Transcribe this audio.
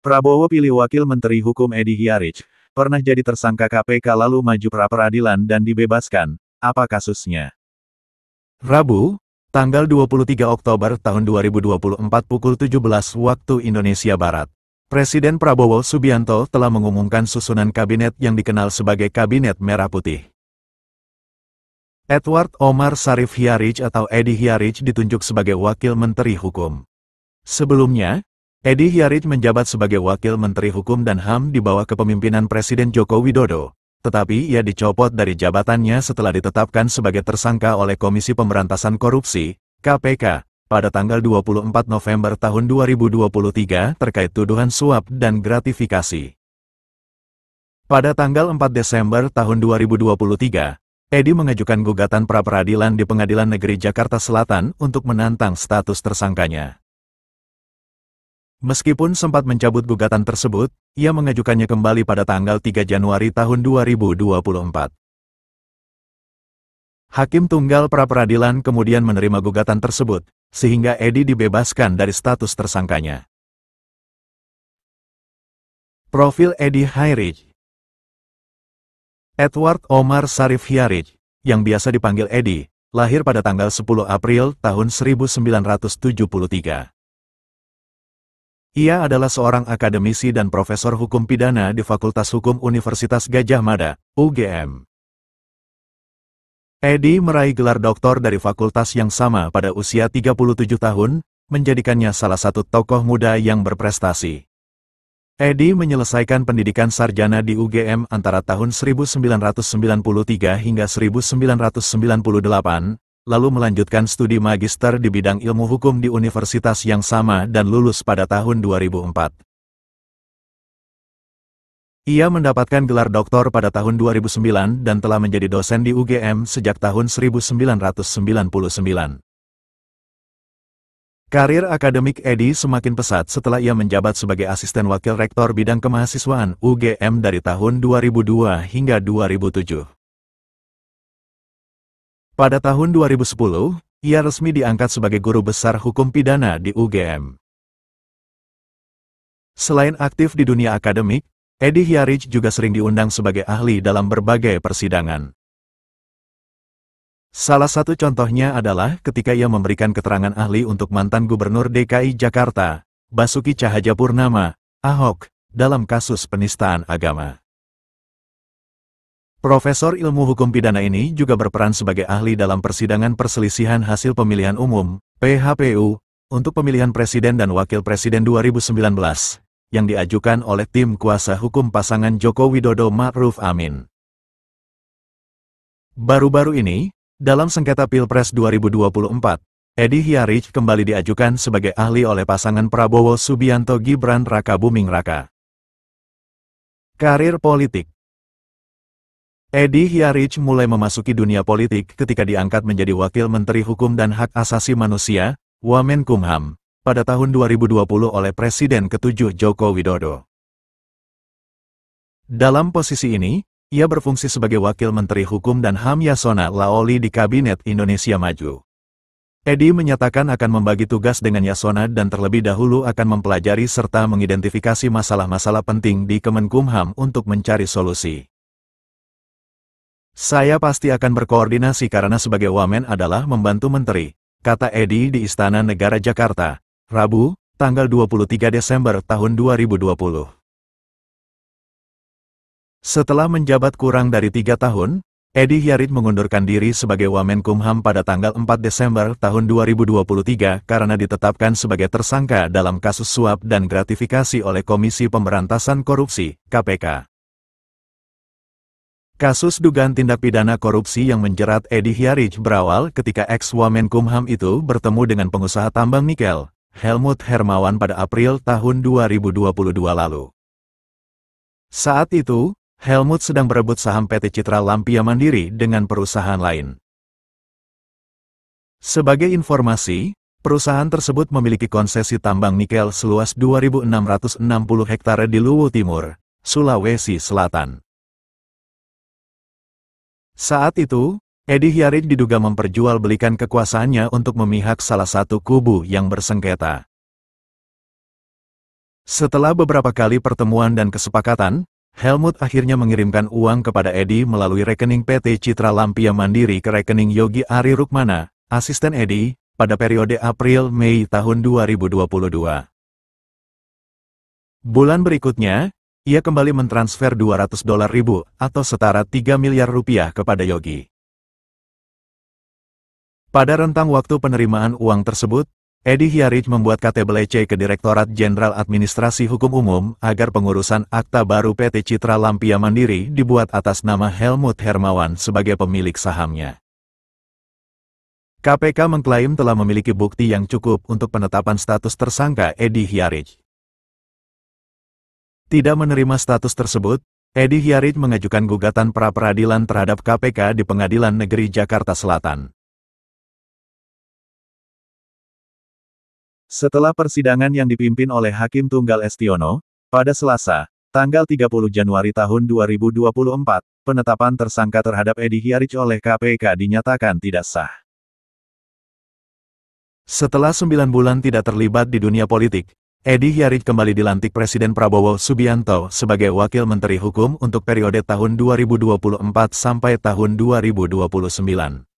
Prabowo pilih Wakil Menteri Hukum Edi Hiaric, pernah jadi tersangka KPK lalu maju pra-peradilan dan dibebaskan. Apa kasusnya? Rabu, tanggal 23 Oktober tahun 2024 pukul 17 waktu Indonesia Barat. Presiden Prabowo Subianto telah mengumumkan susunan kabinet yang dikenal sebagai Kabinet Merah Putih. Edward Omar Syarif Hiaric atau Edi Hiaric ditunjuk sebagai Wakil Menteri Hukum. Sebelumnya, Edi Hiaric menjabat sebagai Wakil Menteri Hukum dan HAM di bawah kepemimpinan Presiden Joko Widodo, tetapi ia dicopot dari jabatannya setelah ditetapkan sebagai tersangka oleh Komisi Pemberantasan Korupsi, KPK, pada tanggal 24 November tahun 2023 terkait tuduhan suap dan gratifikasi. Pada tanggal 4 Desember tahun 2023, Edi mengajukan gugatan pra-peradilan di Pengadilan Negeri Jakarta Selatan untuk menantang status tersangkanya. Meskipun sempat mencabut gugatan tersebut, ia mengajukannya kembali pada tanggal 3 Januari tahun 2024. Hakim Tunggal pra-peradilan kemudian menerima gugatan tersebut, sehingga Edi dibebaskan dari status tersangkanya. Profil Edi Hiaric. Edward Omar Syarif Hiaric, yang biasa dipanggil Edi, lahir pada tanggal 10 April tahun 1973. Ia adalah seorang akademisi dan profesor hukum pidana di Fakultas Hukum Universitas Gadjah Mada, UGM. Edi meraih gelar doktor dari fakultas yang sama pada usia 37 tahun, menjadikannya salah satu tokoh muda yang berprestasi. Edi menyelesaikan pendidikan sarjana di UGM antara tahun 1993 hingga 1998, lalu melanjutkan studi magister di bidang ilmu hukum di universitas yang sama dan lulus pada tahun 2004. Ia mendapatkan gelar doktor pada tahun 2009 dan telah menjadi dosen di UGM sejak tahun 1999. Karir akademik Edi semakin pesat setelah ia menjabat sebagai asisten wakil rektor bidang kemahasiswaan UGM dari tahun 2002 hingga 2007. Pada tahun 2010, ia resmi diangkat sebagai guru besar hukum pidana di UGM. Selain aktif di dunia akademik, Edi Hiaric juga sering diundang sebagai ahli dalam berbagai persidangan. Salah satu contohnya adalah ketika ia memberikan keterangan ahli untuk mantan Gubernur DKI Jakarta, Basuki Cahayapurnama, Ahok, dalam kasus penistaan agama. Profesor ilmu hukum pidana ini juga berperan sebagai ahli dalam persidangan perselisihan hasil pemilihan umum, PHPU, untuk pemilihan presiden dan wakil presiden 2019, yang diajukan oleh tim kuasa hukum pasangan Joko Widodo Ma'ruf Amin. Baru-baru ini, dalam sengketa Pilpres 2024, Edi Hiaric kembali diajukan sebagai ahli oleh pasangan Prabowo Subianto Gibran Raka Buming Raka. Karir politik. Edi Hiaric mulai memasuki dunia politik ketika diangkat menjadi Wakil Menteri Hukum dan Hak Asasi Manusia, Wamenkumham, pada tahun 2020 oleh Presiden ke-7 Joko Widodo. Dalam posisi ini, ia berfungsi sebagai Wakil Menteri Hukum dan HAM Yasona Laoli di Kabinet Indonesia Maju. Edi menyatakan akan membagi tugas dengan Yasona dan terlebih dahulu akan mempelajari serta mengidentifikasi masalah-masalah penting di Kemenkumham untuk mencari solusi. Saya pasti akan berkoordinasi karena sebagai wamen adalah membantu menteri, kata Edi di Istana Negara Jakarta, Rabu, tanggal 23 Desember tahun 2020. Setelah menjabat kurang dari 3 tahun, Edi Hiaric mengundurkan diri sebagai Wamenkumham pada tanggal 4 Desember tahun 2023 karena ditetapkan sebagai tersangka dalam kasus suap dan gratifikasi oleh Komisi Pemberantasan Korupsi, KPK. Kasus dugaan tindak pidana korupsi yang menjerat Edi Hiaric berawal ketika ex-Wamenkumham itu bertemu dengan pengusaha tambang nikel, Helmut Hermawan pada April tahun 2022 lalu. Saat itu, Helmut sedang berebut saham PT Citra Lampia Mandiri dengan perusahaan lain. Sebagai informasi, perusahaan tersebut memiliki konsesi tambang nikel seluas 2.660 hektare di Luwu Timur, Sulawesi Selatan. Saat itu, Edi Hiaric diduga memperjualbelikan kekuasaannya untuk memihak salah satu kubu yang bersengketa. Setelah beberapa kali pertemuan dan kesepakatan, Helmut akhirnya mengirimkan uang kepada Edi melalui rekening PT Citra Lampia Mandiri ke rekening Yogi Ari Rukmana, asisten Edi, pada periode April-Mei tahun 2022. Bulan berikutnya, ia kembali mentransfer $200.000 atau setara 3 miliar rupiah kepada Yogi. Pada rentang waktu penerimaan uang tersebut, Edi Hiarij membuat KTBLC ke Direktorat Jenderal Administrasi Hukum Umum agar pengurusan akta baru PT Citra Lampia Mandiri dibuat atas nama Helmut Hermawan sebagai pemilik sahamnya. KPK mengklaim telah memiliki bukti yang cukup untuk penetapan status tersangka Edi Hiarij. Tidak menerima status tersebut, Edi Hiarij mengajukan gugatan pra-peradilan terhadap KPK di Pengadilan Negeri Jakarta Selatan. Setelah persidangan yang dipimpin oleh Hakim Tunggal Estiono, pada Selasa, tanggal 30 Januari tahun 2024, penetapan tersangka terhadap Edi Hiarij oleh KPK dinyatakan tidak sah. Setelah 9 bulan tidak terlibat di dunia politik, Edi Hiarij kembali dilantik Presiden Prabowo Subianto sebagai Wakil Menteri Hukum untuk periode tahun 2024 sampai tahun 2029.